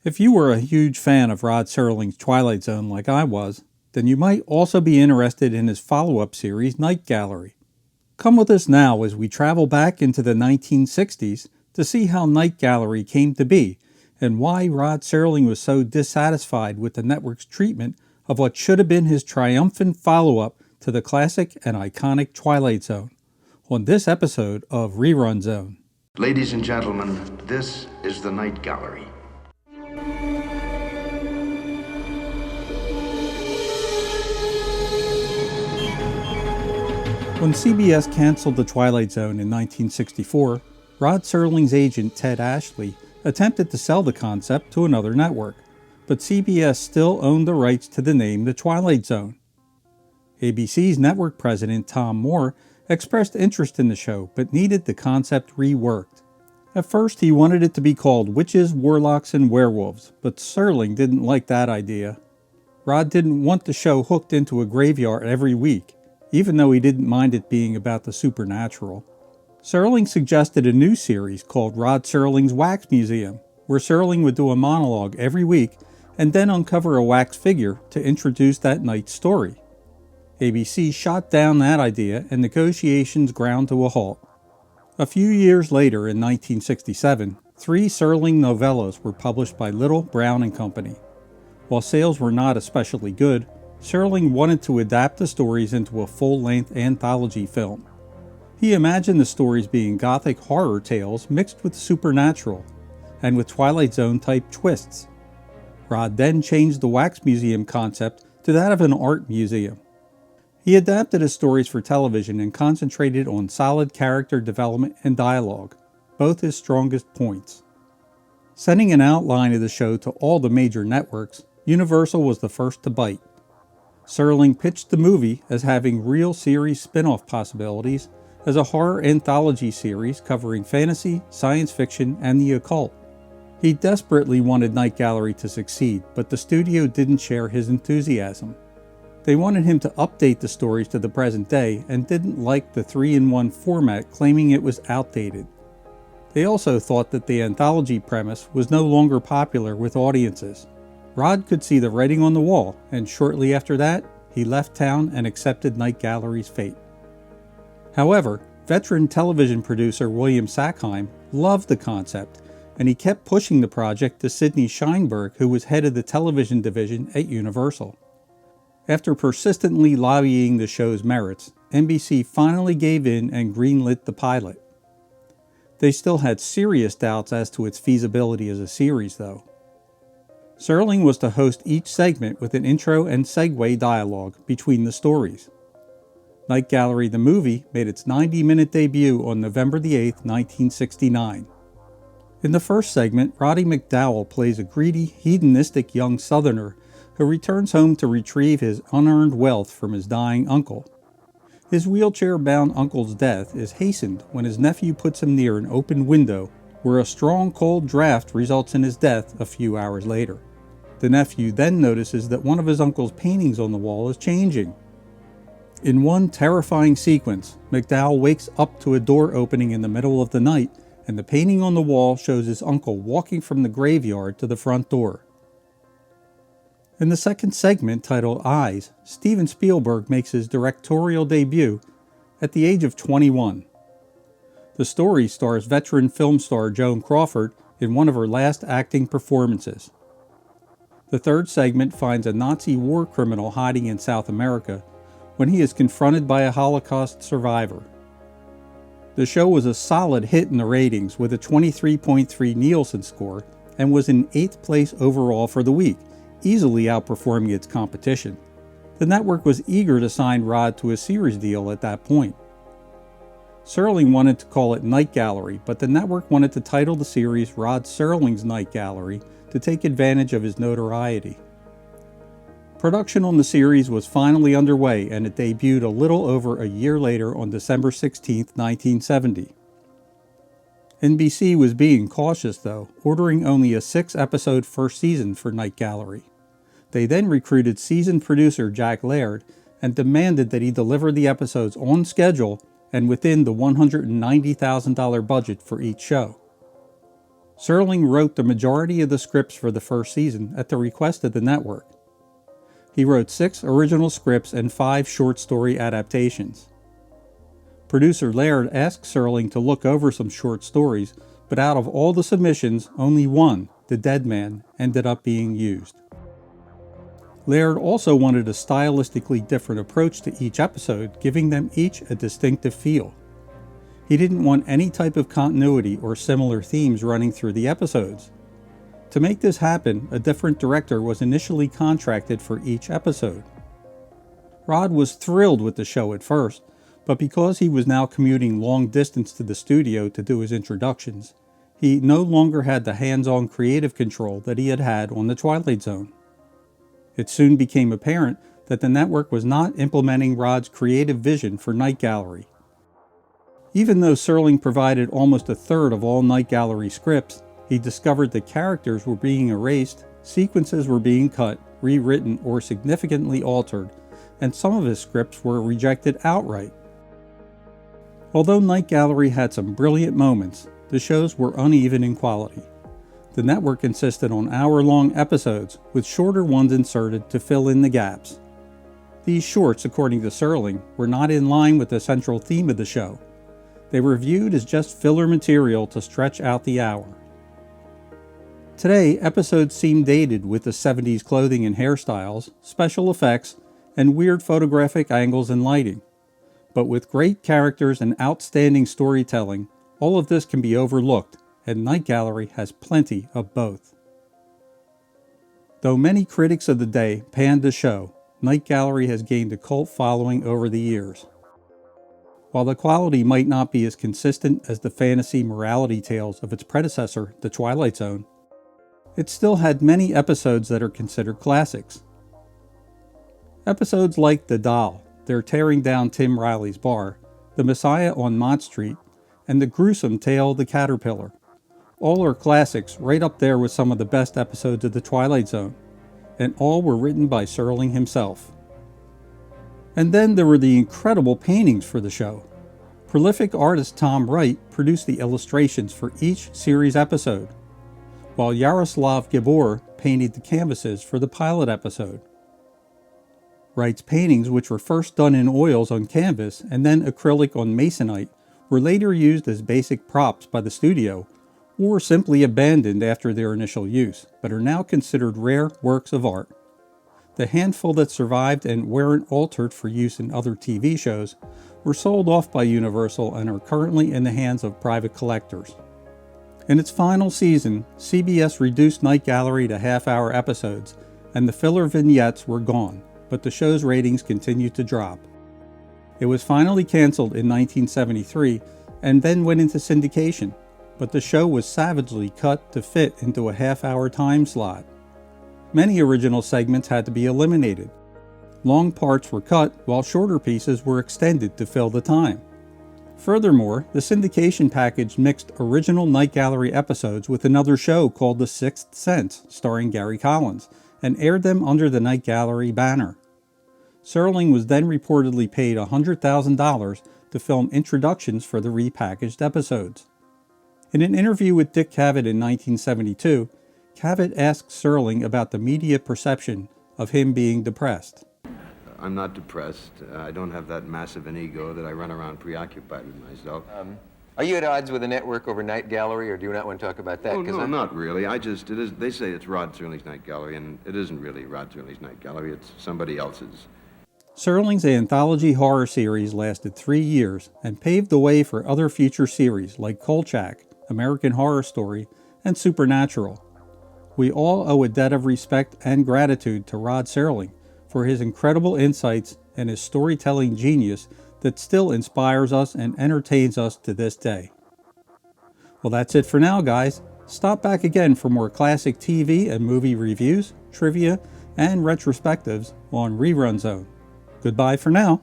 If you were a huge fan of Rod Serling's Twilight Zone like I was, then you might also be interested in his follow-up series, Night Gallery. Come with us now as we travel back into the 1960s to see how Night Gallery came to be and why Rod Serling was so dissatisfied with the network's treatment of what should have been his triumphant follow-up to the classic and iconic Twilight Zone, on this episode of Rerun Zone. Ladies and gentlemen, this is the Night Gallery. When CBS canceled The Twilight Zone in 1964, Rod Serling's agent Ted Ashley attempted to sell the concept to another network, but CBS still owned the rights to the name The Twilight Zone. ABC's network president Tom Moore expressed interest in the show but needed the concept reworked. At first he wanted it to be called Witches, Warlocks, and Werewolves, but Serling didn't like that idea. Rod didn't want the show hooked into a graveyard every week, even though he didn't mind it being about the supernatural. Serling suggested a new series called Rod Serling's Wax Museum, where Serling would do a monologue every week and then uncover a wax figure to introduce that night's story. ABC shot down that idea and negotiations ground to a halt. A few years later, in 1967, 3 Serling novellas were published by Little, Brown and Company. While sales were not especially good, Serling wanted to adapt the stories into a full-length anthology film. He imagined the stories being gothic horror tales mixed with supernatural, and with Twilight Zone-type twists. Rod then changed the Wax Museum concept to that of an art museum. He adapted his stories for television and concentrated on solid character development and dialogue, both his strongest points. Sending an outline of the show to all the major networks, Universal was the first to bite. Serling pitched the movie as having real series spin-off possibilities as a horror anthology series covering fantasy, science fiction, and the occult. He desperately wanted Night Gallery to succeed, but the studio didn't share his enthusiasm. They wanted him to update the stories to the present day and didn't like the 3-in-1 format, claiming it was outdated. They also thought that the anthology premise was no longer popular with audiences. Rod could see the writing on the wall, and shortly after that, he left town and accepted Night Gallery's fate. However, veteran television producer William Sackheim loved the concept, and he kept pushing the project to Sidney Sheinberg, who was head of the television division at Universal. After persistently lobbying the show's merits, NBC finally gave in and greenlit the pilot. They still had serious doubts as to its feasibility as a series, though. Serling was to host each segment with an intro and segue dialogue between the stories. Night Gallery the movie made its 90-minute debut on November 8, 1969. In the first segment, Roddy McDowall plays a greedy, hedonistic young Southerner who returns home to retrieve his unearned wealth from his dying uncle. His wheelchair-bound uncle's death is hastened when his nephew puts him near an open window where a strong cold draft results in his death a few hours later. The nephew then notices that one of his uncle's paintings on the wall is changing. In one terrifying sequence, McDowell wakes up to a door opening in the middle of the night, and the painting on the wall shows his uncle walking from the graveyard to the front door. In the second segment, titled Eyes, Steven Spielberg makes his directorial debut at the age of 21. The story stars veteran film star Joan Crawford in one of her last acting performances. The third segment finds a Nazi war criminal hiding in South America when he is confronted by a Holocaust survivor. The show was a solid hit in the ratings with a 23.3 Nielsen score and was in 8th place overall for the week, easily outperforming its competition. The network was eager to sign Rod to a series deal at that point. Serling wanted to call it Night Gallery, but the network wanted to title the series Rod Serling's Night Gallery to take advantage of his notoriety. Production on the series was finally underway, and it debuted a little over a year later on December 16, 1970. NBC was being cautious though, ordering only a 6-episode first season for Night Gallery. They then recruited seasoned producer Jack Laird and demanded that he deliver the episodes on schedule and within the $190,000 budget for each show. Serling wrote the majority of the scripts for the first season at the request of the network. He wrote 6 original scripts and 5 short story adaptations. Producer Laird asked Serling to look over some short stories, but out of all the submissions, only one, The Dead Man, ended up being used. Laird also wanted a stylistically different approach to each episode, giving them each a distinctive feel. He didn't want any type of continuity or similar themes running through the episodes. To make this happen, a different director was initially contracted for each episode. Rod was thrilled with the show at first, but because he was now commuting long distance to the studio to do his introductions, he no longer had the hands-on creative control that he had had on the Twilight Zone. It soon became apparent that the network was not implementing Rod's creative vision for Night Gallery. Even though Serling provided almost a third of all Night Gallery scripts, he discovered that characters were being erased, sequences were being cut, rewritten, or significantly altered, and some of his scripts were rejected outright. Although Night Gallery had some brilliant moments, the shows were uneven in quality. The network insisted on hour-long episodes, with shorter ones inserted to fill in the gaps. These shorts, according to Serling, were not in line with the central theme of the show. They were viewed as just filler material to stretch out the hour. Today, episodes seem dated with the 70s clothing and hairstyles, special effects, and weird photographic angles and lighting. But with great characters and outstanding storytelling, all of this can be overlooked, and Night Gallery has plenty of both. Though many critics of the day panned the show, Night Gallery has gained a cult following over the years. While the quality might not be as consistent as the fantasy morality tales of its predecessor, The Twilight Zone, it still had many episodes that are considered classics. Episodes like The Doll, They're Tearing Down Tim Riley's Bar, The Messiah on Mott Street, and The Gruesome Tale of the Caterpillar. All are classics, right up there with some of the best episodes of The Twilight Zone, and all were written by Serling himself. And then there were the incredible paintings for the show. Prolific artist Tom Wright produced the illustrations for each series episode, while Yaroslav Gabor painted the canvases for the pilot episode. Wright's paintings, which were first done in oils on canvas and then acrylic on masonite, were later used as basic props by the studio, or simply abandoned after their initial use, but are now considered rare works of art. The handful that survived and weren't altered for use in other TV shows were sold off by Universal and are currently in the hands of private collectors. In its final season, CBS reduced Night Gallery to half-hour episodes, and the filler vignettes were gone, but the show's ratings continued to drop. It was finally canceled in 1973 and then went into syndication, but the show was savagely cut to fit into a half-hour time slot. Many original segments had to be eliminated. Long parts were cut, while shorter pieces were extended to fill the time. Furthermore, the syndication package mixed original Night Gallery episodes with another show called The Sixth Sense, starring Gary Collins, and aired them under the Night Gallery banner. Serling was then reportedly paid $100,000 to film introductions for the repackaged episodes. In an interview with Dick Cavett in 1972, Cavett asked Serling about the media perception of him being depressed. I'm not depressed. I don't have that massive an ego that I run around preoccupied with myself. Are you at odds with the network over Night Gallery, or do you not want to talk about that? Oh, no, not really. They say it's Rod Serling's Night Gallery, and it isn't really Rod Serling's Night Gallery. It's somebody else's. Serling's anthology horror series lasted 3 years and paved the way for other future series like Kolchak, American Horror Story, and Supernatural. We all owe a debt of respect and gratitude to Rod Serling for his incredible insights and his storytelling genius that still inspires us and entertains us to this day. Well, that's it for now, guys. Stop back again for more classic TV and movie reviews, trivia, and retrospectives on Rerun Zone. Goodbye for now.